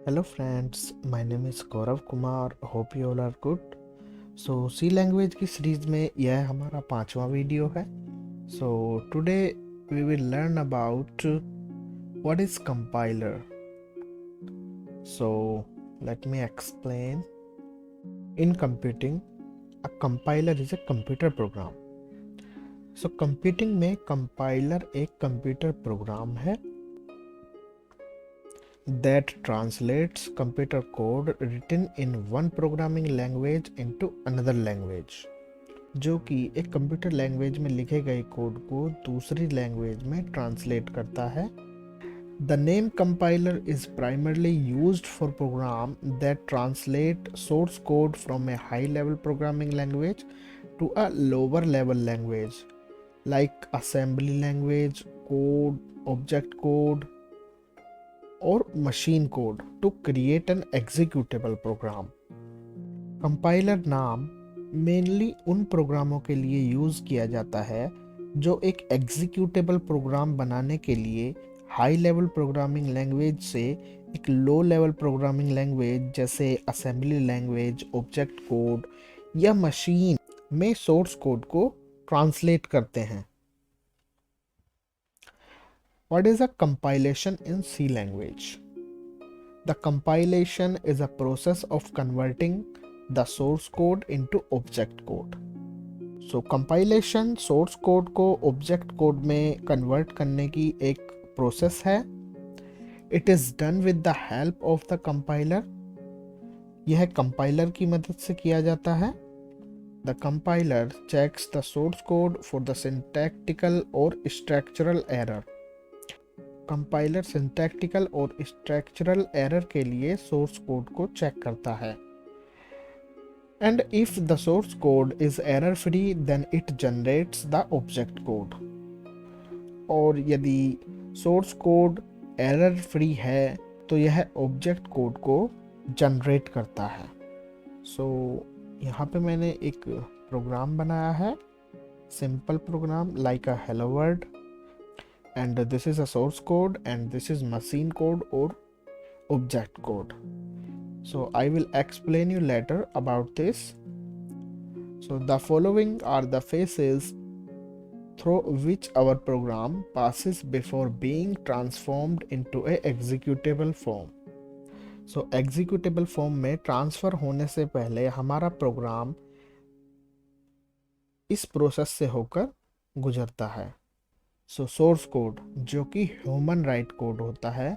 Hello friends, my name is Gaurav Kumar. Hope you all are good. So C language की series में यह हमारा 5वां video है. So today we will learn about what is compiler. So let me explain. In computing, a compiler is a computer program. So computing में compiler एक computer program है that translates computer code written in one programming language into another language, जो कि एक computer language में लिखे गए code को दूसरी लैंग्वेज में ट्रांसलेट करता है. The name compiler is primarily used for program that translate source code from a high level programming language to a lower level language like assembly language, code, object code और machine code to create an executable program. Compiler नाम mainly उन प्रोग्रामों के लिए use किया जाता है जो एक एग्जीक्यूटेबल प्रोग्राम बनाने के लिए हाई लेवल प्रोग्रामिंग लैंग्वेज से एक लो लेवल प्रोग्रामिंग लैंग्वेज जैसे असेंबली लैंग्वेज, ऑब्जेक्ट कोड या मशीन में सोर्स कोड को ट्रांसलेट करते हैं. What is a compilation in C language? The compilation is a process of converting the source code into object code. So compilation source code को object code में convert करने की एक process है. It is done with the help of the compiler. यह compiler की मदद से किया जाता है. The compiler checks the source code for the syntactical or structural error. Compiler syntactical और स्ट्रक्चरल एरर के लिए सोर्स कोड को चेक करता है. And if the source code is error free then it generates the object code. और यदि source code error free है तो यह ऑब्जेक्ट कोड को जनरेट करता है. सो यहाँ पे मैंने एक प्रोग्राम बनाया है, simple program like a hello world. And this is a source code and this is machine code or object code. So I will explain you later about this. So the following are the phases through which our program passes before being transformed into a executable form. So executable form में transfer होने से पहले हमारा programme इस process से होकर गुजरता है. सो सोर्स कोड जो कि ह्यूमन राइट कोड होता है,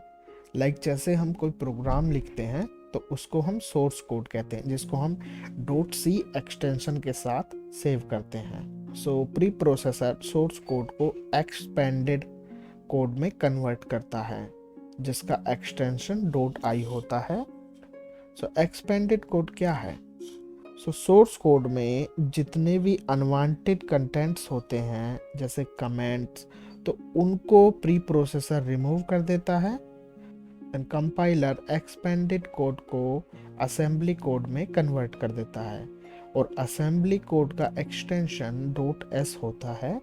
लाइक जैसे हम कोई प्रोग्राम लिखते हैं तो उसको हम सोर्स कोड कहते हैं, जिसको हम .c एक्सटेंशन के साथ सेव करते हैं. सो प्री प्रोसेसर सोर्स कोड को एक्सपेंडेड कोड में कन्वर्ट करता है जिसका एक्सटेंशन .i होता है. सो एक्सपेंडेड कोड क्या है? सोर्स कोड में जितने भी अनवांटेड कंटेंट्स होते हैं जैसे कमेंट्स, तो उनको प्री प्रोसेसर रिमूव कर देता है. एंड कंपाइलर एक्सपेंडेड कोड को असेंबली कोड में कन्वर्ट कर देता है और असेंबली कोड का एक्सटेंशन .s होता है.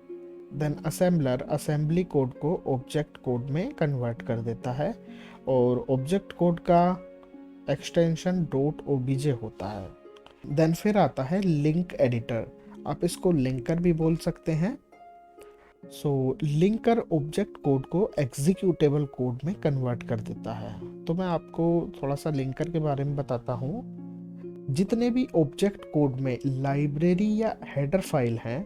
देन असेंबलर असेंबली कोड को ऑब्जेक्ट कोड में कन्वर्ट कर देता है और ऑब्जेक्ट कोड का एक्सटेंशन .obj होता है. देन फिर आता है लिंक एडिटर, आप इसको लिंकर भी बोल सकते हैं. सो लिंकर ऑब्जेक्ट कोड को एग्जीक्यूटेबल कोड में कन्वर्ट कर देता है. तो मैं आपको थोड़ा सा लिंकर के बारे में बताता हूँ. जितने भी ऑब्जेक्ट कोड में लाइब्रेरी या हेडर फाइल हैं,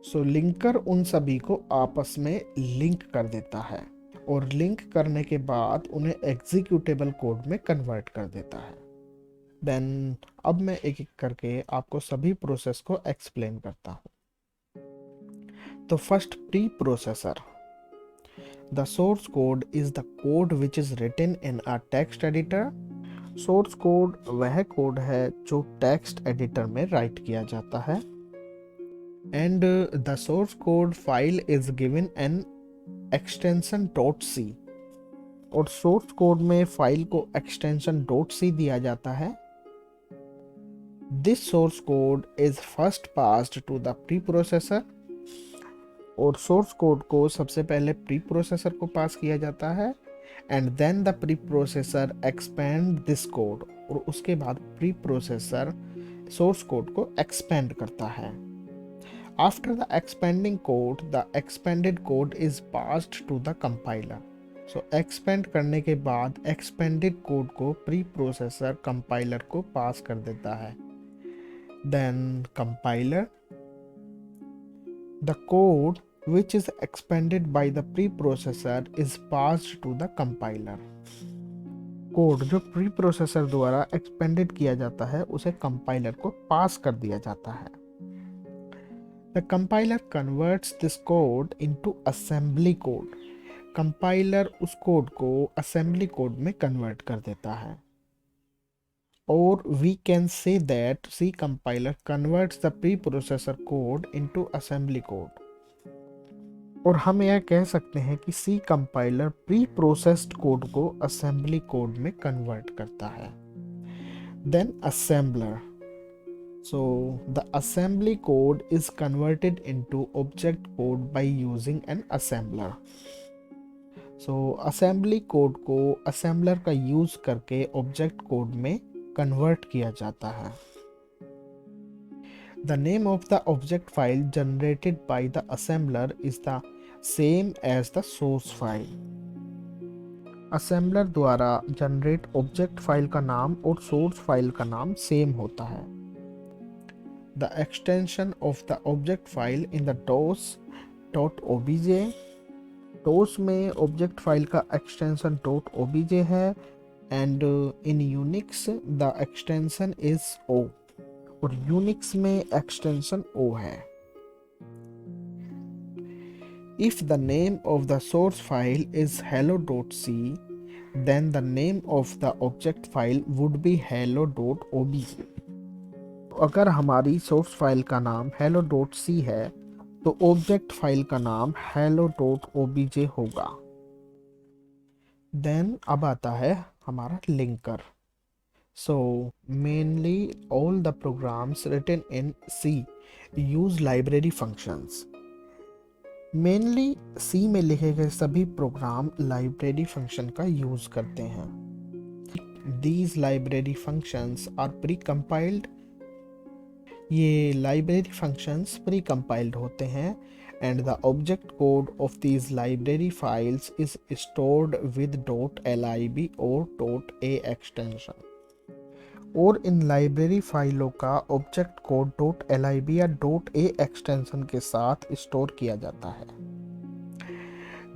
सो लिंकर उन सभी को आपस में लिंक कर देता है और लिंक करने के बाद उन्हें एग्जीक्यूटेबल कोड में कन्वर्ट कर देता है. देन अब मैं एक एक करके आपको सभी प्रोसेस को एक्सप्लेन करता हूँ. तो first preprocessor. The source code is the code which is written in a text editor. Source code वह कोड है जो टेक्स्ट एडिटर में राइट किया जाता है. And the source code file is given an extension .c. और source code में फाइल को एक्सटेंशन .c दिया जाता है. This source code is first passed to the preprocessor. और सोर्स कोड को सबसे पहले प्री प्रोसेसर को पास किया जाता है and then the preprocessor expand this code, और उसके बाद प्री प्रोसेसर सोर्स कोड को एक्सपेंड करता है. After the expanding code, the expanded code is passed to the compiler. So expand करने के बाद एक्सपेंडेड कोड को प्री प्रोसेसर कंपाइलर को पास कर देता है. Then compiler, the code which is expanded by the preprocessor is passed to the compiler. Code जो pre processor द्वारा एक्सपेंडेड किया जाता है उसे कंपाइलर को पास कर दिया जाता है. The compiler converts this code into assembly code. Compiler उस कोड को असेंबली कोड में कन्वर्ट कर देता है. और we can say that C compiler converts the preprocessor code into assembly code. और हम यह कह सकते हैं कि C compiler preprocessed code को असेंबली कोड में कन्वर्ट करता है. Then assembler. So the assembly code is converted into object code by using N assembler. So assembly code को असेंबलर का यूज करके ऑब्जेक्ट कोड में कन्वर्ट किया जाता है. The name of the object file generated by the assembler is the same as the source file. Assembler द्वारा generate object file का नाम और सोर्स फाइल का नाम सेम होता है. The extension of the object file in the DOS.obj. DOS में object file का एक्सटेंशन .obj है and in Unix the extension is O. और यूनिक्स में एक्सटेंशन O है. If the name of the source file is hello.c, then the name of the object file would be hello.obj. अगर हमारी source file का नाम hello.c है तो object file का नाम hello.obj होगा. देन अब आता है हमारा linker. So mainly all the programs written in C use library functions. Mainly C में लिखे गए सभी प्रोग्राम लाइब्रेरी फंक्शन का यूज करते हैं. These library functions are pre-compiled. ये लाइब्रेरी फंक्शंस प्री-compiled होते हैं and the object code of these library files is stored with .lib or .a extension. और इन लाइब्रेरी फाइलों का ऑब्जेक्ट कोड .lib या .a एक्सटेंशन के साथ स्टोर किया जाता है.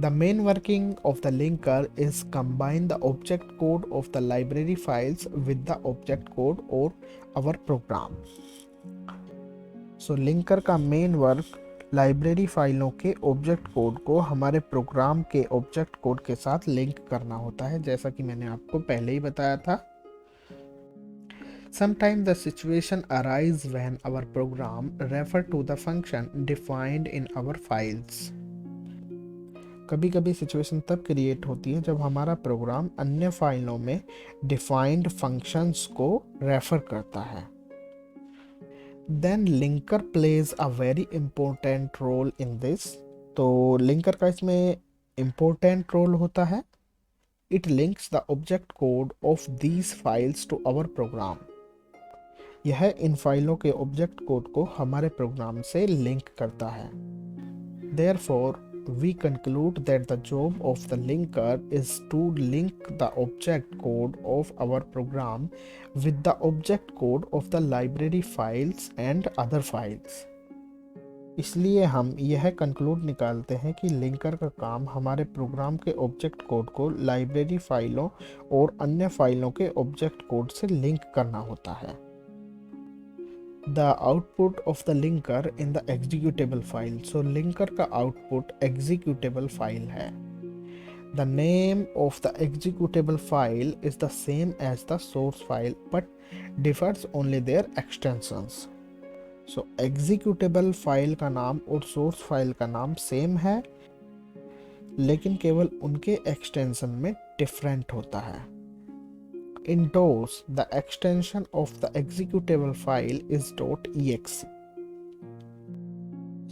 The main working of the linker is combine the object code of the library files with the object code और आवर प्रोग्राम. सो लिंकर का मेन वर्क लाइब्रेरी फाइलों के ऑब्जेक्ट कोड को हमारे प्रोग्राम के ऑब्जेक्ट कोड के साथ link करना होता है, जैसा कि मैंने आपको पहले ही बताया था. Sometimes the situation arises when our program refer to the function defined in our files. कभी कभी सिचुएशन तब क्रिएट होती है जब हमारा प्रोग्राम अन्य फाइलों में डिफाइंड फंक्शंस को रेफर करता है. Then linker plays a very important role in this. तो लिंकर का इसमें important रोल होता है. It links the object code of these files to our program. यह इन फाइलों के ऑब्जेक्ट कोड को हमारे प्रोग्राम से लिंक करता है. Therefore, we conclude that the job of the linker is to link the object code of our program with the object code of the library files and other files. इसलिए हम यह conclude निकालते हैं कि linker का काम हमारे programme के ऑब्जेक्ट कोड को लाइब्रेरी फाइलों और अन्य फाइलों के ऑब्जेक्ट कोड से लिंक करना होता है. The output of the linker in the executable file. So linker का output executable file है. The name of the executable file is the same as the source file but differs only their extensions. So executable file का नाम और source file का नाम same है, लेकिन केवल उनके extension में different होता है. In DOS, the extension of the executable file is .exe.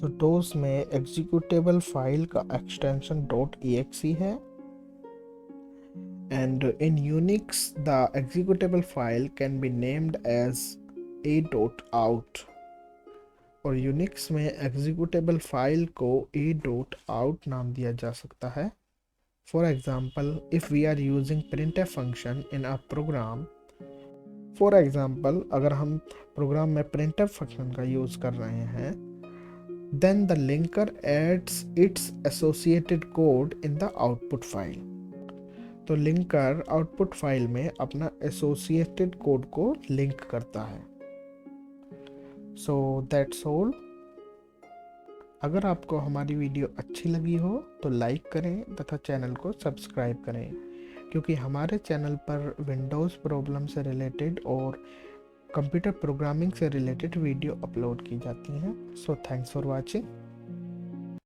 So DOS में executable file का extension .exe है And in Unix, the executable file can be named as a.out. और यूनिक्स में एग्जीक्यूटेबल फाइल को a.out नाम दिया जा सकता है. For example, if we are using printf function in a program, for example अगर हम प्रोग्राम में printf फंक्शन का यूज कर रहे हैं, then the linker adds its associated code in the output file. तो लिंकर आउटपुट फाइल में अपना एसोसिएटेड कोड को लिंक करता है. So that's all. अगर आपको हमारी वीडियो अच्छी लगी हो तो लाइक करें तथा चैनल को सब्सक्राइब करें, क्योंकि हमारे चैनल पर विंडोज़ प्रॉब्लम से रिलेटेड और कंप्यूटर प्रोग्रामिंग से रिलेटेड वीडियो अपलोड की जाती हैं. So thanks for watching.